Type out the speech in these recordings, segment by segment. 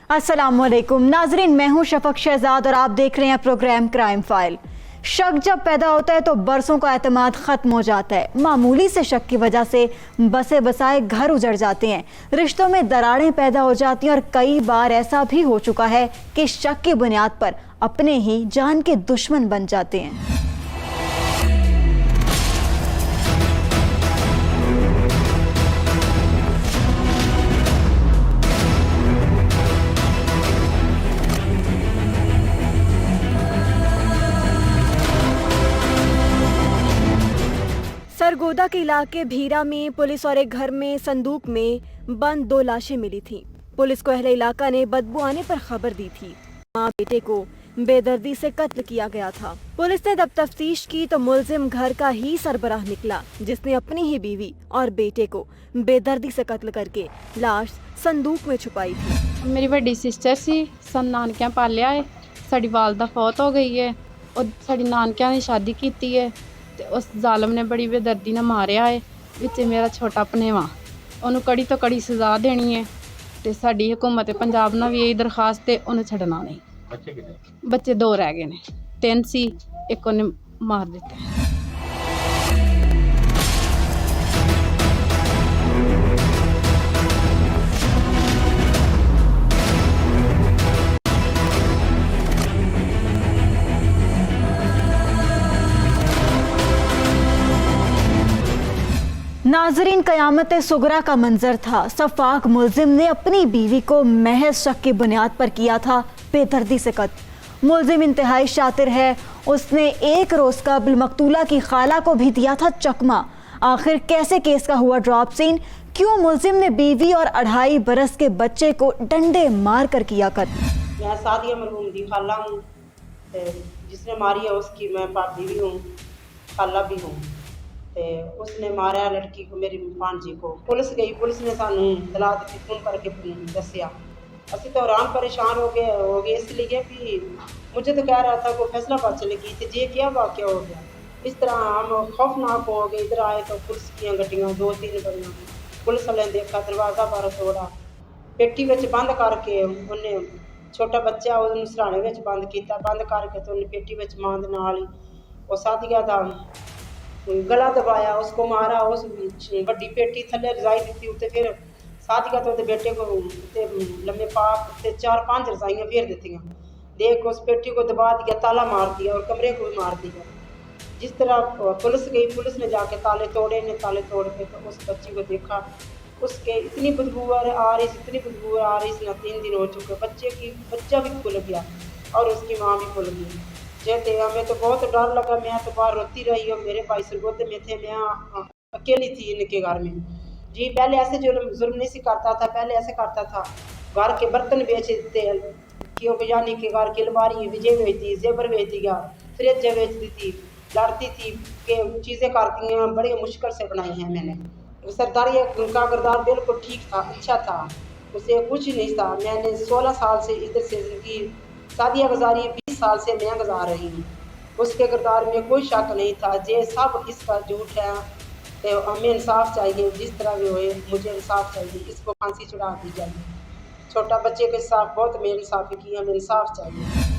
अस्सलामुअलैकुम नाजरीन, मैं हूं शफक शहजाद और आप देख रहे हैं प्रोग्राम क्राइम फाइल। शक जब पैदा होता है तो बरसों का एतमाद खत्म हो जाता है। मामूली से शक की वजह से बसे बसाए घर उजड़ जाते हैं, रिश्तों में दरारें पैदा हो जाती हैं और कई बार ऐसा भी हो चुका है कि शक की बुनियाद पर अपने ही जान के दुश्मन बन जाते हैं। सरगोदा के इलाके भीरा में पुलिस और एक घर में संदूक में बंद 2 लाशें मिली थीं। पुलिस को अहले इलाका ने बदबू आने पर खबर दी थी। मां बेटे को बेदर्दी से कत्ल किया गया था। पुलिस ने जब तफ्तीश की तो मुलजिम घर का ही सरबराह निकला, जिसने अपनी ही बीवी और बेटे को बेदर्दी से कत्ल करके लाश संदूक में छुपाई थी। मेरी बड़ी सिस्टर सी सन नानकिया पालिया है, साड़ी वालदा फौत हो गई है और साड़ी नानकिया ने शादी की है ते उस जालम ने बड़ी बेदर्दी ने मारिया है। विच मेरा छोटा भनेवा, उन्होंने कड़ी तो कड़ी सज़ा देनी है ते साडी हुकूमत पंजाब ने भी यही दरखास्त है, उन्हें छड़ना नहीं। बच्चे 2 रह गए ने, 3 सी, एक उन्हें मार दिता है। नाजरीन, कयामत सुगरा का मंजर था। सफाक मुलजिम ने अपनी बीवी को महज शक की बुनियाद पर किया था बेदर्दी से कत्ल। मुलजिम इंतहाई शातिर है, उसने एक रोज कबल मकतूला की खाला को भी दिया था चकमा। आखिर कैसे केस का हुआ ड्रॉप सीन? क्यों मुलजिम ने बीवी और 2.5 बरस के बच्चे को डंडे मार कर किया कत्ल? मैं सादिया मरहूम दी खाला हूँ, जिसने मारी है उसकी मैं भाभी भी हूँ, खाला भी हूँ। उसने मारा लड़की को, मेरी भांजी को। पुलिस गई, पुलिस ने सानू दला दी, फोन करके दसिया। असं तो हैरान परेशान हो गए इसलिए कि मुझे तो कह रहा था को फैसलाबाद चले गई थी, ये क्या वाक़या हो गया। इस तरह हम खौफनाक हो गए। इधर आए तो पुलिस की गड्डियाँ 2-3 बड़ियाँ, पुलिस वाले ने देखा, दरवाज़ा बाहर तोड़ा, पेटी में बंद करके उन्हें छोटा बच्चा उन्हें सराणे में बंद किया, बंद करके तो उन्हें पेटी में मांद नाल ही वो सादिया का गला दबाया, उसको मारा। उस बड़ी पेटी थले रजाई दी उत्ते, फिर सादिया तो बेटे को लम्बे पाक 4-5 रजाइयाँ फेर दी, देख उस पेटी को दबा दिया, ताला मार दिया और कमरे को भी मार दिया। जिस तरह पुलिस गई, पुलिस ने जाके ताले तोड़े ने, ताले तोड़ के तो उस बच्ची को देखा, उसके इतनी बदबू आ रही, इतनी बदबू आ रही, इसने 3 दिन हो चुके। बच्चा भी खुल गया और उसकी माँ भी खुल गई। जैसे हमें तो बहुत डर लगा, मैं तो बाहर रोती रही हूँ। मेरे भाई सरगोदे में थे, मैं अकेली थी इनके घर में। जी पहले ऐसे जुल्म नहीं सी करता था, पहले ऐसे करता था, घर के बर्तन बेच देते, क्योंकि यानी कि घर की अलमारी विजय बेच दी, जेबर बेच दिया, फ्रिज बेच दी थी, लड़ती थी कि चीज़ें करती हैं, बड़ी मुश्किल से बनाई हैं मैंने। सरदारी का किरदार बिल्कुल ठीक था, अच्छा था, उसे कुछ नहीं था। मैंने 16 साल से इधर से जिंदगी सादिया गुजारी, 20 साल से मैं गुजार रही हूँ। उसके किरदार में कोई शक नहीं था। ये सब इसका झूठ है, तो हमें इंसाफ चाहिए। जिस तरह भी होए मुझे इंसाफ चाहिए, इसको फांसी चढ़ा दी जाए। छोटा बच्चे के साथ बहुत मेरी इंसाफी की, हमें इंसाफ चाहिए।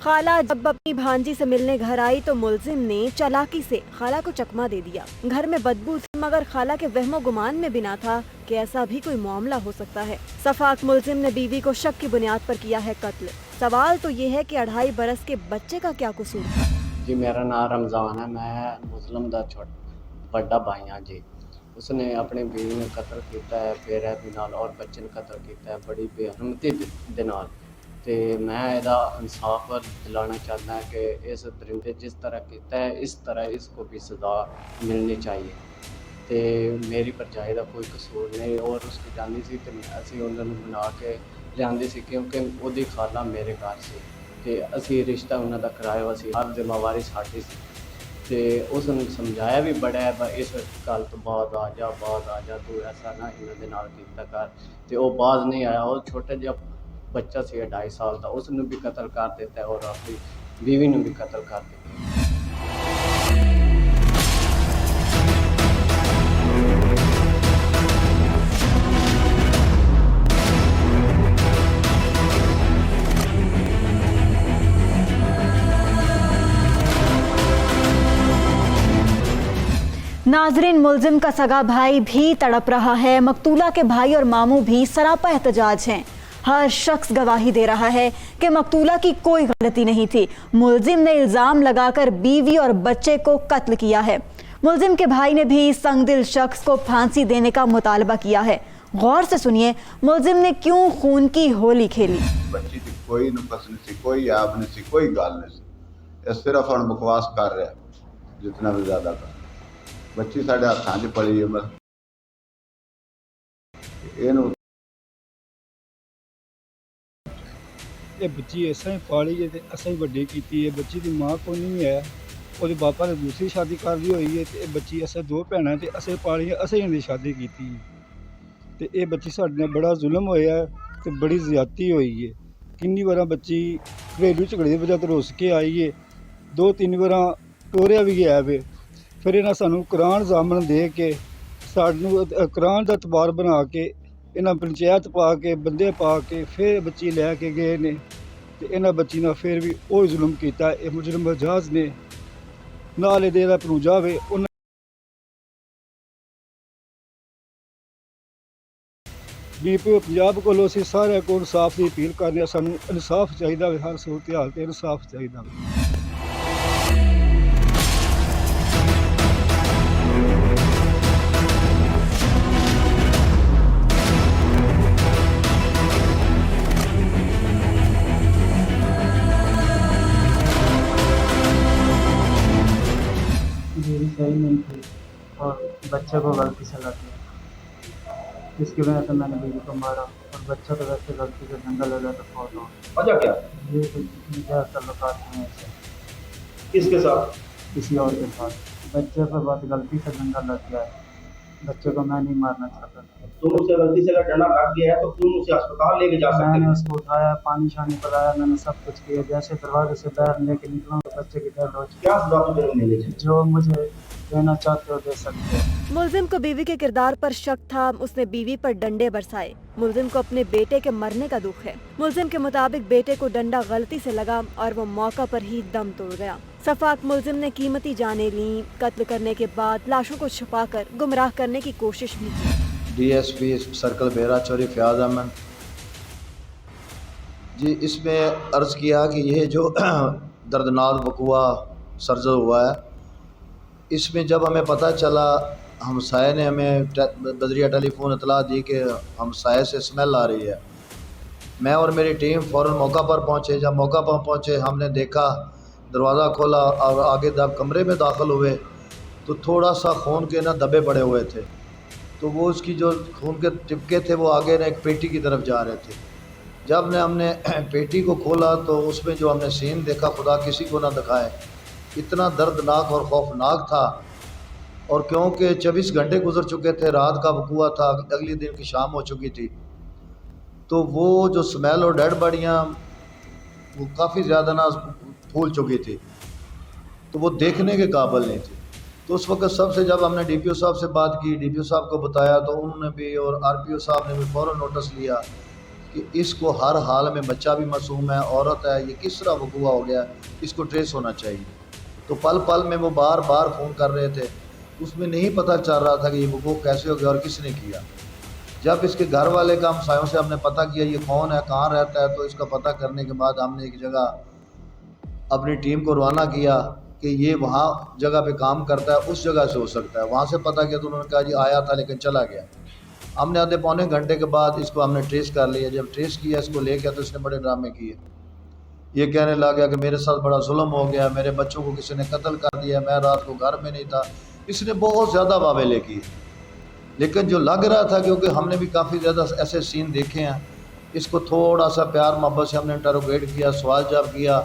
खाला जब अपनी भांजी से मिलने घर आई तो मुलजिम ने चालाकी से खाला को चकमा दे दिया। घर में बदबू थी, मगर खाला के वहमो गुमान में बिना था कि ऐसा भी कोई मामला हो सकता है। सफाक मुलजिम ने बीवी को शक की बुनियाद पर किया है कत्ल। सवाल तो ये है कि 2.5 बरस के बच्चे का क्या कसूर था? जी मेरा नाम रमज़ान है, मैं मुस्लिम दा बड़ा भाई हाँ जी। उसने अपनी बीवी ने कत्ल किया है, बेरहमी नाल, और बच्चे ने कत्ल किया है बड़ी बेहरमती दे नाल। ते मैं ਇਹਦਾ इंसाफ दिलाना चाहता है कि इस दरिंदे जिस तरह किया है इस तरह इसको भी सज़ा मिलनी चाहिए। तो मेरी भरजाई का कोई कसूर नहीं, और उसकी जानी सी तो असी उन्होंने बना के लिया सी, क्योंकि वो खाला मेरे घर से, कि असी रिश्ता उन्होंने कराया सी, हर जिम्मेवारी साड़ी सी। तो उसने समझाया भी बड़ा है बा इस गल तो बाद आ जा तू ऐसा ना इन्हों के नाल कीता कर, तो वो बाज नहीं आया। और छोटा जिहा बच्चा सी 2.5 साल का, उसने भी कत्ल कर दिता है और अपनी बीवी ने भी कत्ल कर दिता। नाजरीन, मुलजिम का सगा भाई भी तड़प रहा है। मकतूला के भाई और मामू भी सरापा एहतजाज हैं। हर शख्स गवाही दे रहा है कि मकतूला की कोई गलती नहीं थी। मुलजिम ने इल्ज़ाम लगाकर बीवी और बच्चे को कत्ल किया है। मुलजिम के भाई ने भी संगदिल शख्स को फांसी देने का मुतालबा किया है। गौर से सुनिए, मुलजिम ने क्यों खून की होली खेली। बच्ची की कोई नुकस नहीं सी, कोई याब नहीं सी, कोई गाल नहीं सी। सिर्फ हम बकवास कर रहे हैं जितना भी ज्यादा कर। बच्ची साढ़े हाथों 'ਚ पड़ी है, बस ਇਹਨੂੰ ਇਹ ਬੱਚੀ ਇਸਾਂ ਹੀ ਪਾਲੀ ਹੈ ਤੇ ਅਸਾਂ ਹੀ ਵੱਡੀ ਕੀਤੀ ਹੈ। ਬੱਚੀ ਦੀ ਮਾਂ ਕੋਈ ਨਹੀਂ ਹੈ, ਉਹਦੇ ਪਾਪਾ ਨੇ ਦੂਸਰੀ ਸ਼ਾਦੀ ਕਰ ਲਈ ਹੋਈ ਹੈ ਤੇ ਇਹ ਬੱਚੀ ਅਸਾਂ 2 ਭੈਣਾਂ ਤੇ ਅਸੀਂ ਪਾਲੀ ਹੈ, ਅਸੀਂ ਇਹਦੀ ਸ਼ਾਦੀ ਕੀਤੀ ਹੈ ਤੇ ਇਹ ਬੱਚੀ ਸਾਡੇ ਨਾਲ ਬੜਾ ਜ਼ੁਲਮ ਹੋਇਆ ਤੇ ਬੜੀ ਜ਼ਿਆਦਤੀ ਹੋਈ ਹੈ। ਕਿੰਨੀ ਵਾਰਾਂ ਬੱਚੀ ਘਰੇਲੂ ਝਗੜੇ ਦੀ ਵਜ੍ਹਾ ਤੋਂ ਰੁੱਸ ਕੇ ਆਈ ਹੈ, 2-3 ਵਾਰਾਂ ਟੋਰਿਆ ਵੀ ਗਿਆ ਵੇ। ਫਿਰ ਇਹਨਾਂ ਸਾਨੂੰ ਕੁਰਾਨ ਜ਼ਾਮਨ ਦੇ ਕੇ ਸਾਨੂੰ ਕੁਰਾਨ ਦਾ ਤਬਾਰ ਬਣਾ ਕੇ ਇਹਨਾਂ ਪੰਚਾਇਤ ਪਾ ਕੇ ਬੰਦੇ ਪਾ ਕੇ ਫਿਰ ਬੱਚੀ ਲੈ ਕੇ ਗਏ ਨੇ ਤੇ ਇਹਨਾਂ ਬੱਚੀ ਨਾਲ ਫਿਰ ਵੀ ਉਹ ਜ਼ੁਲਮ ਕੀਤਾ। ਇਹ ਮੁਜਰਮ ਮਜਾਜ਼ ਨੇ ਨਾਲ ਇਹਦੇ ਦਾ ਭਣੂਜਾ ਵੇ। ਉਹਨਾਂ ਡੀਪੀਓ ਪੰਜਾਬ ਕੋਲੋਂ ਅਸੀਂ ਸਾਰਿਆਂ ਕੋਲ ਇਨਸਾਫ ਦੀ ਅਪੀਲ ਕਰਦੇ ਹਾਂ। ਸਾਨੂੰ ਇਨਸਾਫ ਚਾਹੀਦਾ ਵੇ, ਹਰ ਸੂਰਤ ਹਾਲ ਤੇ ਇਨਸਾਫ ਚਾਹੀਦਾ ਵੇ। मेरी सही नहीं थी और बच्चे को गलती से लग गया, जिसकी वजह से मैंने बीवी को मारा और बच्चा तो वैसे गलती से जंगल लगा तो फौत हो। वजह क्या? ये कुछ तल्लुकात हैं ऐसे किसके साथ? किसी और के साथ। बच्चे पर बात गलती से जंगल लग गया है। बच्चे को मैं नहीं मारना चाहता था। तुम उसे गलती से अगर डंडा लग गया है तो तुम उसे अस्पताल लेके जा सकते मैंने हो। उसको उठाया, पानी शानी पिलाया, मैंने सब कुछ किया। जैसे दरवाजे से बाहर लेके निकला तो बच्चे की डेड हो चुकी। क्या सजा तुम्हें मिली थी? जो मुझे देना चाहते हो दे सकते हो। मुलजिम को बीवी के किरदार पर शक था। उसने बीवी पर डंडे बरसाए। मुलजिम को अपने बेटे के मरने का दुख है। मुलजिम के मुताबिक बेटे को डंडा गलती से लगा और वो मौका पर ही दम तोड़ गया। सफाक मुलजिम ने कीमती जानें ली। कत्ल करने के बाद लाशों को छुपाकर गुमराह करने की कोशिश भी की। DSP सर्कल बेरा चौरी फयाज अहमद जी, इसमें अर्ज़ किया कि ये जो दर्दनाक वक़ुआ सरज़द हुआ है, इसमें जब हमें पता चला, हमसाये ने हमें बजरिया टेलीफोन इतला दी कि हमसाये से स्मेल आ रही है। मैं और मेरी टीम फ़ौरन मौका पर पहुँचे। जब मौका पर पहुँचे हमने देखा, दरवाज़ा खोला और आगे जब कमरे में दाखिल हुए तो थोड़ा सा खून के ना धब्बे पड़े हुए थे। तो वो उसकी जो खून के टिपके थे वो आगे ना एक पेटी की तरफ जा रहे थे। जब हमने पेटी को खोला तो उसमें जो हमने सीन देखा, खुदा किसी को ना दिखाए, इतना दर्दनाक और खौफनाक था। और क्योंकि 24 घंटे गुजर चुके थे, रात का वक़ुआ था, अगले दिन की शाम हो चुकी थी, तो वो जो स्मेल और डेड बॉडियाँ वो काफ़ी ज़्यादा ना फूल चुकी थी, तो वो देखने के काबिल नहीं थी। तो उस वक्त सबसे जब हमने DPO साहब से बात की, DPO साहब को बताया, तो उन्होंने भी और RPO साहब ने भी फ़ौरन नोटिस लिया कि इसको हर हाल में, बच्चा भी मासूम है, औरत है, ये किस तरह वक़ुआ हो गया, इसको ट्रेस होना चाहिए। तो पल पल में वो बार बार फ़ोन कर रहे थे। उसमें नहीं पता चल रहा था कि ये वक़ुआ कैसे हो गया और किसने किया। जब इसके घर वाले का हमसायों से हमने पता किया ये कौन है, कहाँ रहता है, तो इसका पता करने के बाद हमने एक जगह अपनी टीम को रवाना किया कि ये वहाँ जगह पे काम करता है, उस जगह से हो सकता है। वहाँ से पता किया तो उन्होंने कहा जी आया था लेकिन चला गया। हमने आधे पौने घंटे के बाद इसको हमने ट्रेस कर लिया। जब ट्रेस किया, इसको ले गया तो इसने बड़े ड्रामे किए। ये कहने लग गया कि मेरे साथ बड़ा जुल्म हो गया, मेरे बच्चों को किसी ने कत्ल कर दिया, मैं रात को घर में नहीं था। इसने बहुत ज़्यादा वावेले किए। लेकिन जो लग रहा था, क्योंकि हमने भी काफ़ी ज़्यादा ऐसे सीन देखे हैं, इसको थोड़ा सा प्यार मोहब्बत से हमने इंटरोगेट किया, सवाल जवाब किया,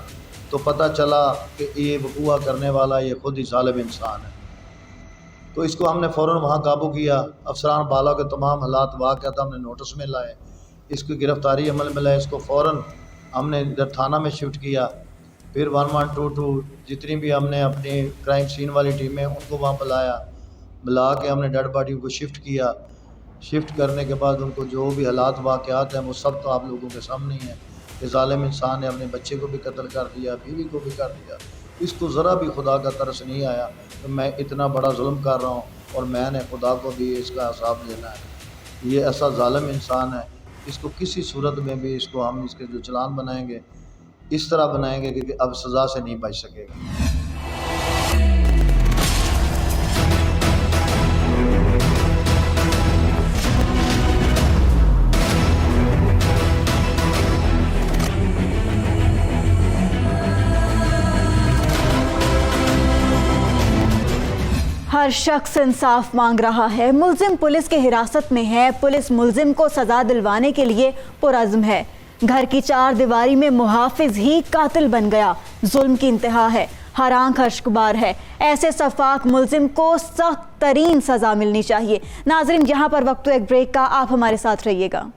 तो पता चला कि ये वकूआ करने वाला ये खुद ही ज़ालिम इंसान है। तो इसको हमने फ़ौरन वहाँ काबू किया। अफसरान बाला के तमाम हालात वाक़यात हमने नोटिस में लाए, इसकी गिरफ़्तारी अमल में लाए, इसको फ़ौरन हमने इधर थाना में शिफ्ट किया। फिर 1122 जितनी भी हमने अपनी क्राइम सीन वाली टीमें उनको वहाँ बुला के हमने डेड बॉडी को शिफ्ट किया। शिफ्ट करने के बाद उनको जो भी हालात वाक़यात हैं वो सब तो आप लोगों के सामने ही हैं कि ज़ालिम इंसान ने अपने बच्चे को भी कत्ल कर दिया, बीवी को भी कर दिया। इसको ज़रा भी खुदा का तरस नहीं आया तो मैं इतना बड़ा जुल्म कर रहा हूँ और मैंने खुदा को भी इसका हिसाब देना है। ये ऐसा ज़ालिम इंसान है, इसको किसी सूरत में भी इसको हम इसके जो चालान बनाएंगे इस तरह बनाएंगे कि अब सज़ा से नहीं बच सकेगा। हर शख्स इंसाफ मांग रहा है। मुलजिम पुलिस की हिरासत में है। पुलिस मुलजिम को सजा दिलवाने के लिए पुरअज़्म है। घर की चार दीवारी में मुहाफिज ही कातिल बन गया। जुल्म की इंतहा है, हर आंख हर्षकुबार है। ऐसे सफाक मुलजिम को सख्त तरीन सजा मिलनी चाहिए। नाज़रीन, यहाँ पर वक्त एक ब्रेक का, आप हमारे साथ रहिएगा।